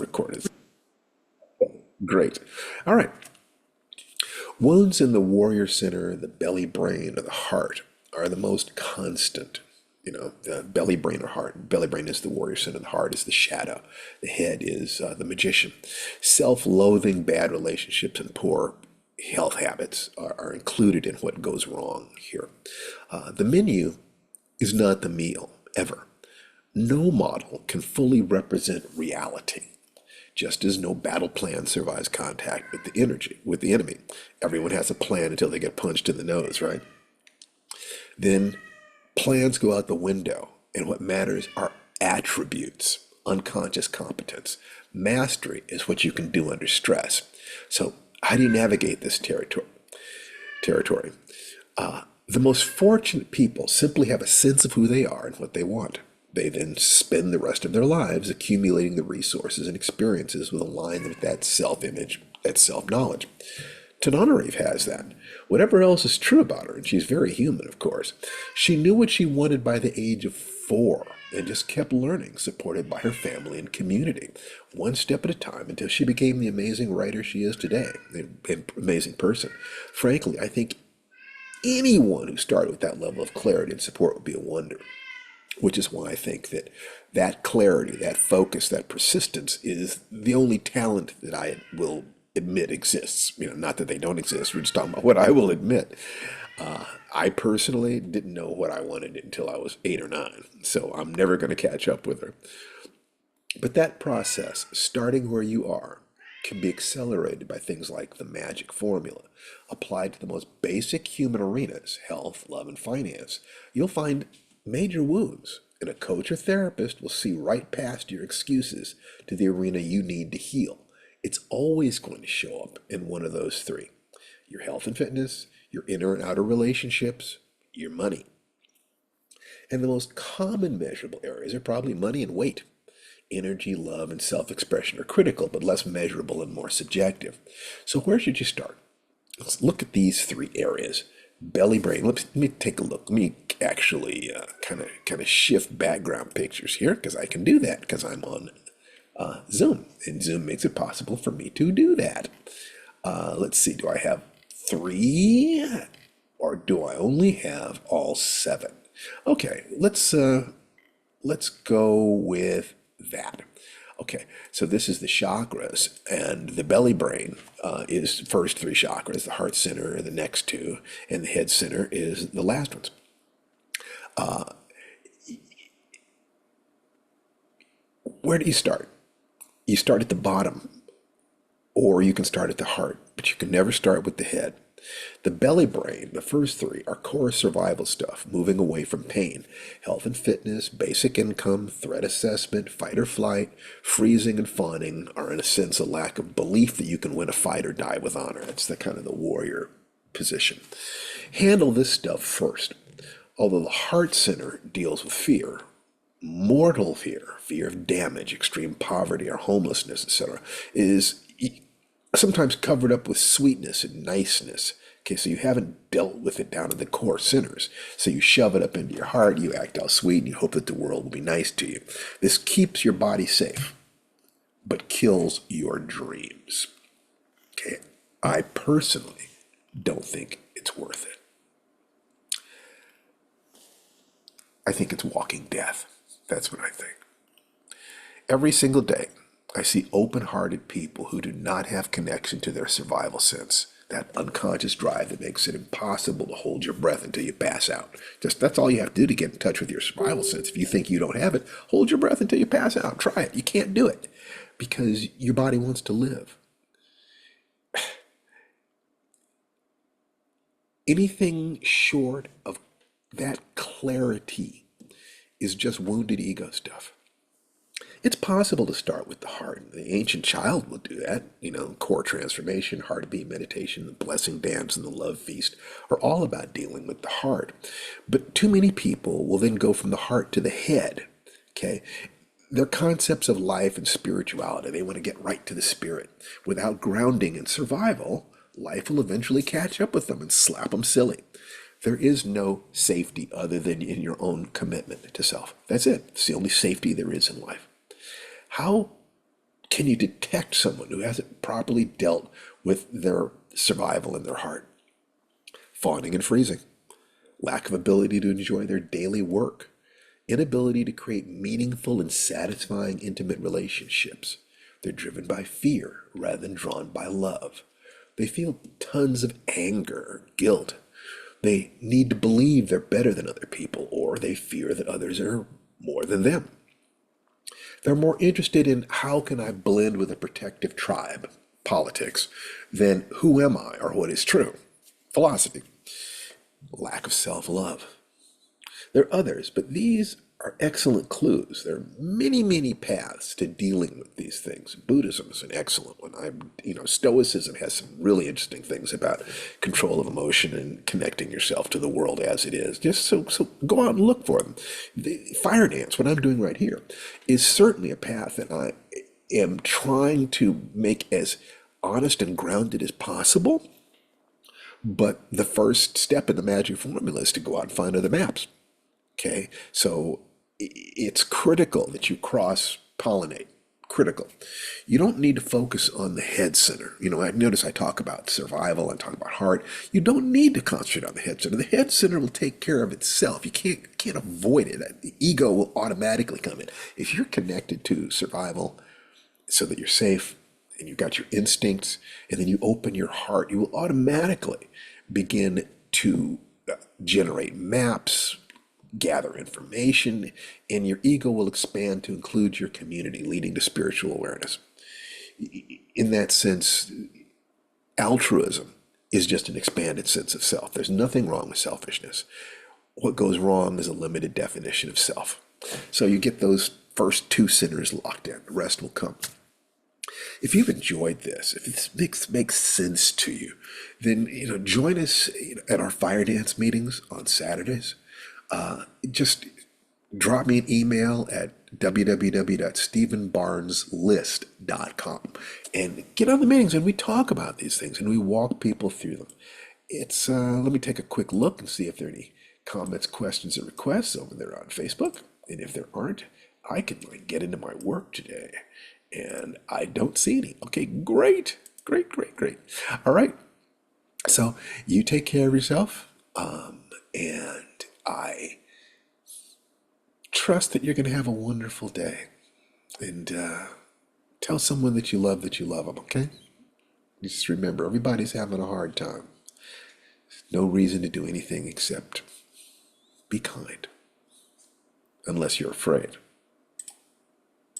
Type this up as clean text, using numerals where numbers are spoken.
recorded. Great. All right. Wounds in the warrior center, the belly, brain, or the heart are the most constant. The belly, brain, or heart. Belly, brain is the warrior center. The heart is the shadow. The head is the magician. Self-loathing, bad relationships, and poor health habits are included in what goes wrong here. The menu is not the meal, ever. No model can fully represent reality. Just as no battle plan survives contact with the enemy. Everyone has a plan until they get punched in the nose, right? Then plans go out the window, and what matters are attributes, unconscious competence. Mastery is what you can do under stress. So, how do you navigate this territory? The most fortunate people simply have a sense of who they are and what they want. They then spend the rest of their lives accumulating the resources and experiences with aligned with that self-image, that self-knowledge. Tananarive has that. Whatever else is true about her, and she's very human, of course, she knew what she wanted by the age of 4 and just kept learning, supported by her family and community, one step at a time until she became the amazing writer she is today, an amazing person. Frankly, I think anyone who started with that level of clarity and support would be a wonder. Which is why I think that that clarity, that focus, that persistence is the only talent that I will admit exists. Not that they don't exist. We're just talking about what I will admit. I personally didn't know what I wanted until I was 8 or 9, so I'm never going to catch up with her. But that process, starting where you are, can be accelerated by things like the magic formula, applied to the most basic human arenas, health, love, and finance. You'll find major wounds, and a coach or therapist will see right past your excuses to the arena you need to heal. It's always going to show up in one of those three: your health and fitness, your inner and outer relationships, your money. And the most common measurable areas are probably money and weight. Energy, love, and self expression are critical, but less measurable and more subjective. So, where should you start? Let's look at these three areas. Belly, brain. Let me take a look. Let me actually kind of shift background pictures here, because I can do that because I'm on Zoom, and Zoom makes it possible for me to do that. Let's see. Do I have 3, or do I only have all 7? Okay, let's go with that. Okay, so this is the chakras, and the belly brain is first 3 chakras. The heart center, the next 2, and the head center is the last ones. Where do you start? You start at the bottom, or you can start at the heart, but you can never start with the head. The belly brain, the first 3, are core survival stuff, moving away from pain. Health and fitness, basic income, threat assessment, fight or flight, freezing and fawning are in a sense a lack of belief that you can win a fight or die with honor. That's the kind of the warrior position. Handle this stuff first. Although the heart center deals with fear, mortal fear, fear of damage, extreme poverty or homelessness, etc., is sometimes covered up with sweetness and niceness. Okay, so you haven't dealt with it down in the core centers. So you shove it up into your heart, you act all sweet, and you hope that the world will be nice to you. This keeps your body safe, but kills your dreams. Okay, I personally don't think it's worth it. I think it's walking death. That's what I think. Every single day, I see open-hearted people who do not have connection to their survival sense, that unconscious drive that makes it impossible to hold your breath until you pass out. Just that's all you have to do to get in touch with your survival sense. If you think you don't have it, hold your breath until you pass out. Try it. You can't do it because your body wants to live. Anything short of that clarity is just wounded ego stuff. It's possible to start with the heart. The ancient child will do that. Core transformation, heartbeat meditation, the blessing dance, and the love feast are all about dealing with the heart. But too many people will then go from the heart to the head. Okay? Their concepts of life and spirituality, they want to get right to the spirit. Without grounding in survival, life will eventually catch up with them and slap them silly. There is no safety other than in your own commitment to self. That's it. It's the only safety there is in life. How Can you detect someone who hasn't properly dealt with their survival in their heart? Fawning and freezing, lack of ability to enjoy their daily work, inability to create meaningful and satisfying intimate relationships. They're driven by fear rather than drawn by love. They feel tons of anger or guilt. They need to believe they're better than other people, or they fear that others are more than them. They're more interested in how can I blend with a protective tribe, politics, than who am I or what is true, philosophy. Lack of self love. There are others, but these are excellent clues. There are many, many paths to dealing with these things. Buddhism is an excellent one. Stoicism has some really interesting things about control of emotion and connecting yourself to the world as it is. So go out and look for them. The fire dance, what I'm doing right here, is certainly a path that I am trying to make as honest and grounded as possible. But the first step in the magic formula is to go out and find other maps. Okay, so it's critical that you cross pollinate. Critical. You don't need to focus on the head center. I notice I talk about survival, I talk about heart. You don't need to concentrate on the head center. The head center will take care of itself. You can't avoid it. The ego will automatically come in. If you're connected to survival so that you're safe and you've got your instincts, and then you open your heart, you will automatically begin to generate maps, gather information, and your ego will expand to include your community, leading to spiritual awareness. In that sense, altruism is just an expanded sense of self. There's nothing wrong with selfishness. What goes wrong is a limited definition of self. So you get those first two centers locked in, the rest will come. If you've enjoyed this, if this makes sense to you, then join us at our fire dance meetings on Saturdays. Just drop me an email at www.stephenbarneslist.com and get on the meetings, and we talk about these things and we walk people through them. Let me take a quick look and see if there are any comments, questions, or requests over there on Facebook. And if there aren't, I can get into my work today. And I don't see any. Okay, great. All right. So you take care of yourself. And I trust that you're going to have a wonderful day. And tell someone that you love them, okay? Just remember, everybody's having a hard time. There's no reason to do anything except be kind. Unless you're afraid.